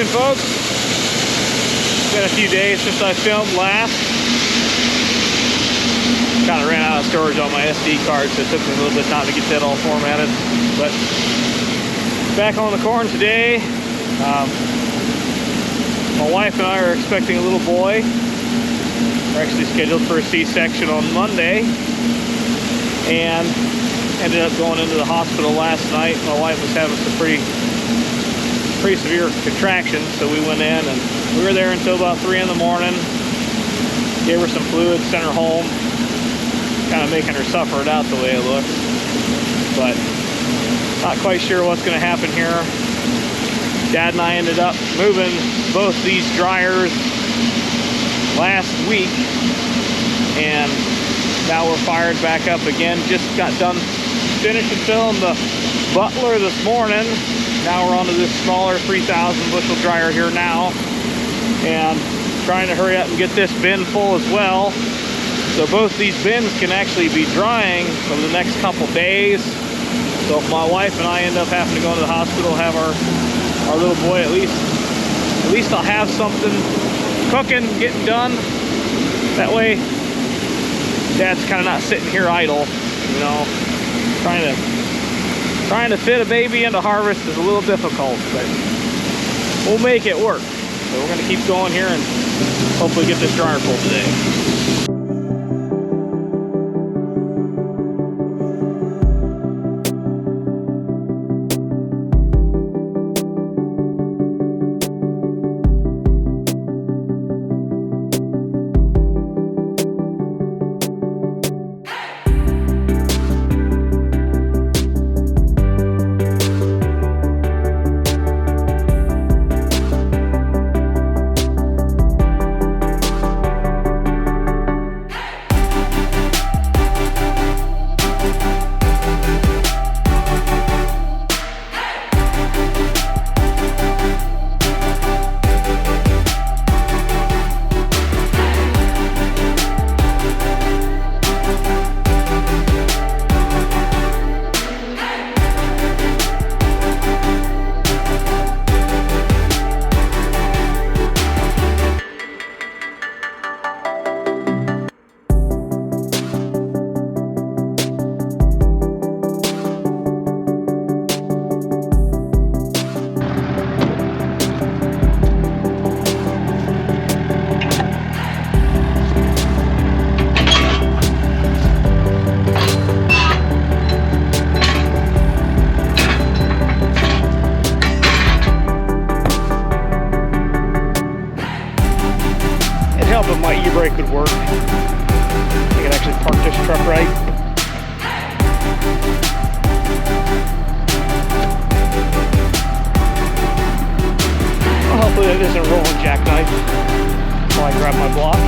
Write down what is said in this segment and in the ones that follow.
afternoon, folks. It's been a few days since I filmed last. Kind of ran out of storage on my SD card, so it took me a little bit of time to get that all formatted. But back on the corn today. My wife and I are expecting a little boy. We're actually scheduled for a C-section on Monday, and ended up going into the hospital last night. My wife was having some pretty severe contractions, so we went in and we were there until about 3 in the morning. Gave her some fluids, sent her home, kind of making her suffer it out the way it looks. But not quite sure what's going to happen here. Dad and I ended up moving both these dryers last week, and now we're fired back up again. Just got done finishing filling the Butler this morning. Now we're onto this smaller 3,000 bushel dryer here now, and trying to hurry up and get this bin full as well. So both these bins can actually be drying for the next couple days. So if my wife and I end up having to go into the hospital, have our little boy, at least I'll have something cooking, getting done. That way Dad's kind of not sitting here idle, you know. Trying to fit a baby into harvest is a little difficult, but we'll make it work. So we're going to keep going here and hopefully get this dryer full today. If my e-brake would work, I could actually park this truck right. Well, hopefully that isn't a rolling jackknife while I grab my block.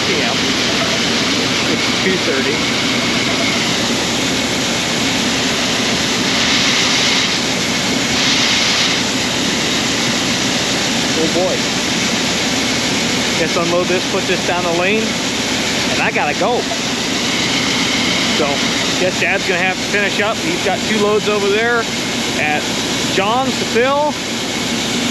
p.m. It's 2:30. Oh boy. Let's unload this, put this down the lane, and I gotta go. So, guess Dad's gonna have to finish up. He's got 2 loads over there at John's to fill.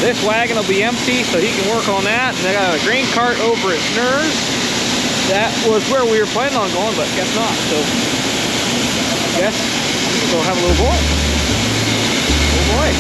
This wagon will be empty, so he can work on that. And I got a grain cart over at Snur's. That was where we were planning on going, but guess not. So, guess we'll have a little boy. Oh boy.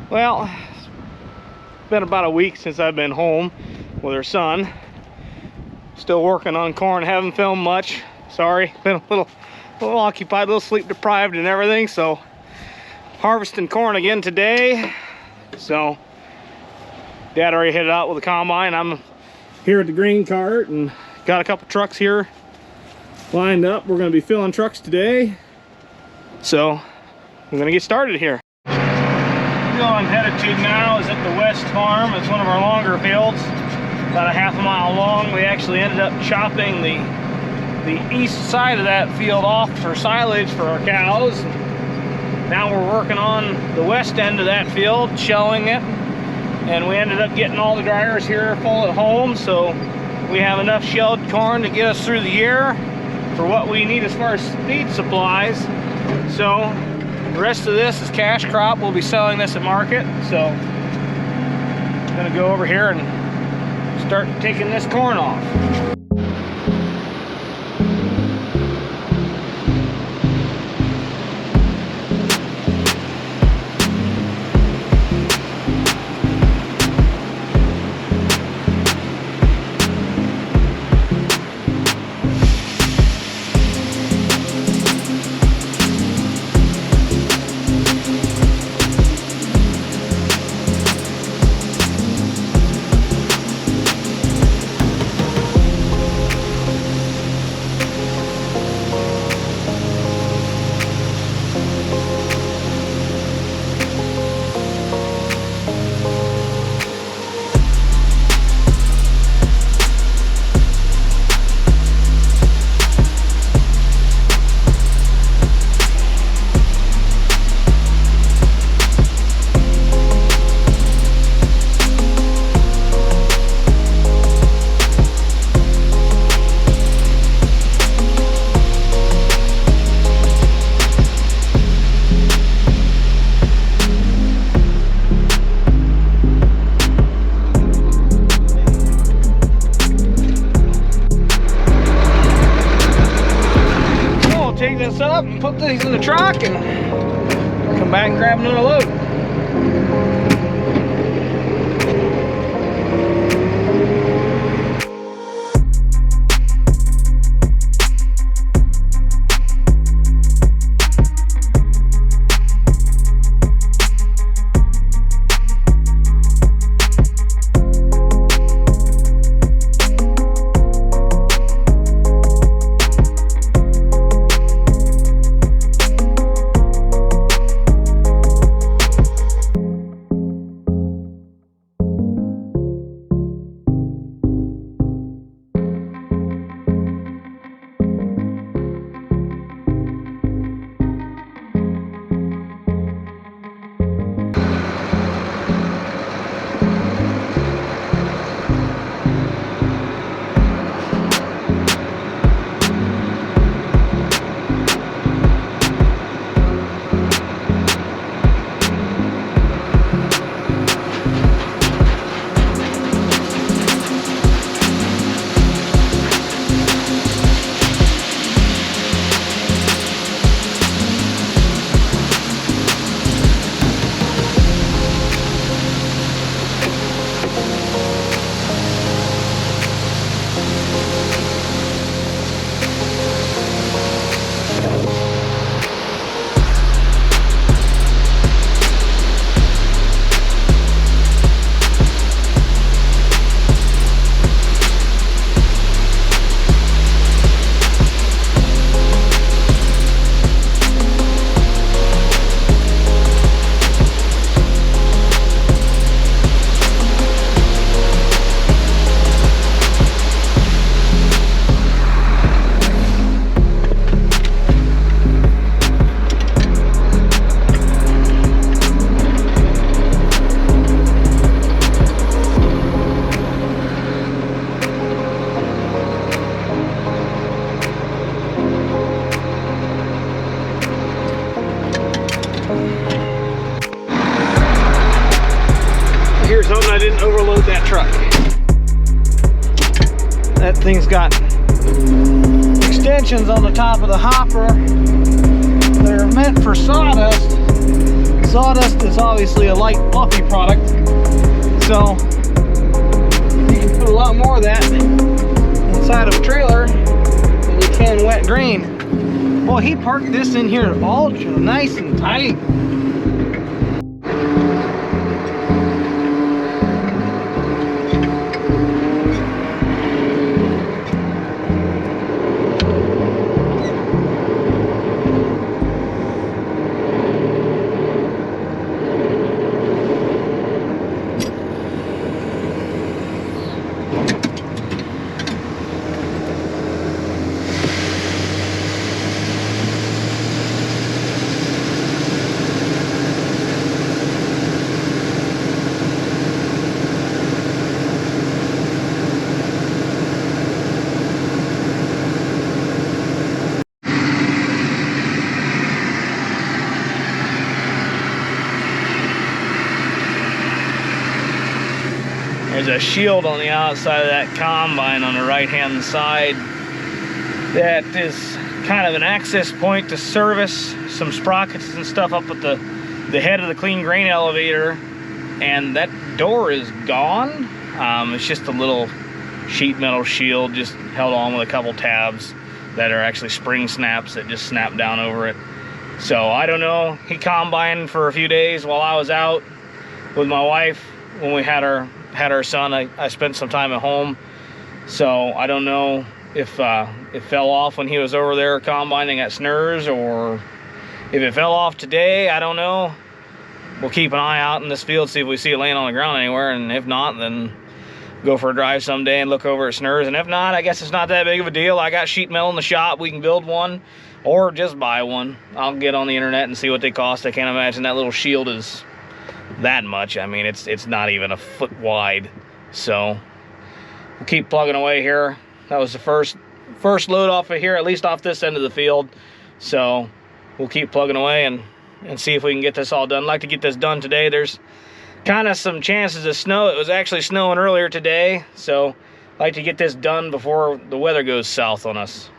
Well, it's been about a week since I've been home with her son. Still working on corn, haven't filmed much. Sorry, been a little occupied, a little sleep deprived and everything. So, harvesting corn again today. So, Dad already headed out with the combine. I'm here at the grain cart and got a couple trucks here lined up. We're gonna be filling trucks today. So, I'm gonna get started here. The field I'm headed to now is at the West Farm. It's one of our longer fields, about a half a mile long. We actually ended up chopping the east side of that field off for silage for our cows. Now we're working on the west end of that field, shelling it, and we ended up getting all the dryers here full at home, so we have enough shelled corn to get us through the year for what we need as far as feed supplies. So the rest of this is cash crop. We'll be selling this at market. So I'm gonna go over here and start taking this corn off. Take this up and put these in the truck and come back and grab another load. here's hoping I didn't overload that truck. That thing's got extensions on the top of the hopper. They're meant for sawdust. Sawdust is obviously a light, fluffy product, so you can put a lot more of that inside of a trailer than you can wet grain. Boy, he parked this in here ultra nice and tight. There's a shield on the outside of that combine on the right hand side that is kind of an access point to service some sprockets and stuff up at the head of the clean grain elevator, and that door is gone. It's just a little sheet metal shield just held on with a couple tabs that are actually spring snaps that just snap down over it. So I don't know, he combined for a few days while I was out with my wife. When we had our son, I spent some time at home, so I don't know if it fell off when he was over there combining at Snurs, or if it fell off today. I don't know. We'll keep an eye out in this field, see if we see it laying on the ground anywhere, and if not, then go for a drive someday and look over at Snurs. And if not, I guess it's not that big of a deal. I got sheet metal in the shop. We can build one or just buy one. I'll get on the internet and see what they cost. I can't imagine that little shield is that much. I mean, it's not even a foot wide. So we'll keep plugging away here. That was the first load off of here, at least off this end of the field. So we'll keep plugging away and see if we can get this all done. I'd like to get this done today. There's kind of some chances of snow. It was actually snowing earlier today, so I'd like to get this done before the weather goes south on us.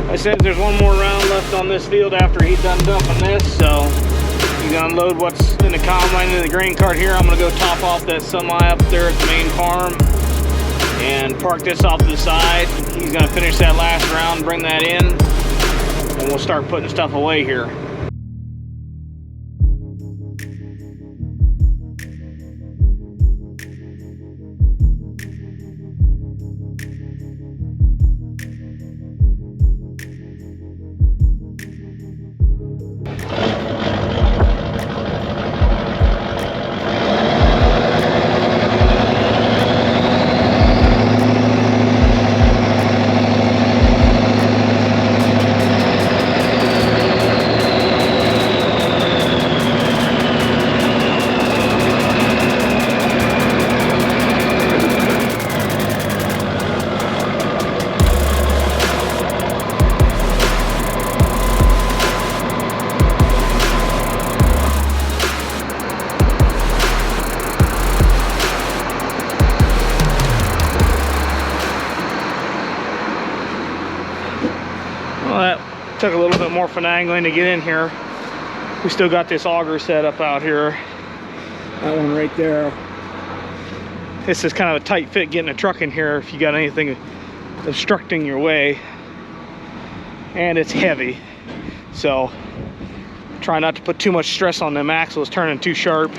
I said there's one more round left on this field after he's done dumping this, so he's gonna unload what's in the combine into the grain cart here. I'm gonna go top off that semi up there at the main farm and park this off to the side. He's gonna finish that last round, bring that in, and we'll start putting stuff away here. Took a little bit more finagling to get in here. We still got this auger set up out here. That one right there. This is kind of a tight fit getting a truck in here if you got anything obstructing your way. And it's heavy, so try not to put too much stress on them axles turning too sharp.